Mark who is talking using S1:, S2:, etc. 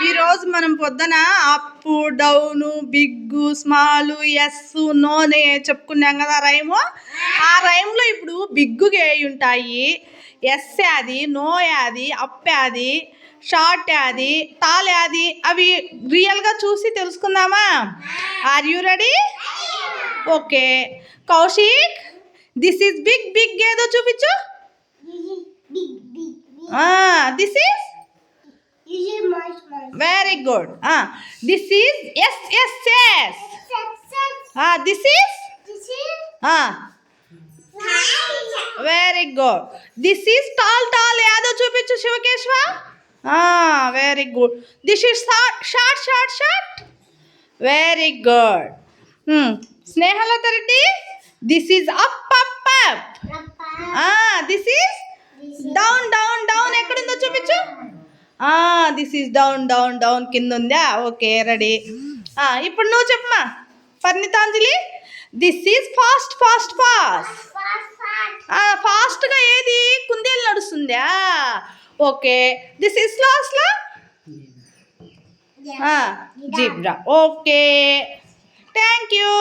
S1: ఈరోజు మనం పొద్దున up down big small S నోనే చెప్పుకున్నాం కదా రైము. ఆ రైమ్లో ఇప్పుడు బిగ్గుగా ఏ ఉంటాయి, ఎస్ యాది, నో యాది, అప్ యాది, షార్ట్ యాది, టాల్ యాది, అవి రియల్గా చూసి తెలుసుకుందామా? Are you ready? Okay Kaushik, this is big. Big ఏదో చూపించు. This is very good. This is S S S. This is very good. This is tall. Tall యాదో చూపించు Shivakeshwa. Very good. This is short. Short short. Very good. Snehalatha Reddy, this is up up up. This is down down down. ఎక్కడుందో చూపించు. This is down down down. కింద ఉందా? Okay ready. ఇప్పుడు నువ్వు చెప్పమా పరిణితాంజలి. This is fast fast fast. ఫాస్ట్గా ఏది? కుందేలు నడుస్తుందా? Okay. This is slow slow. Zebra. Okay thank you.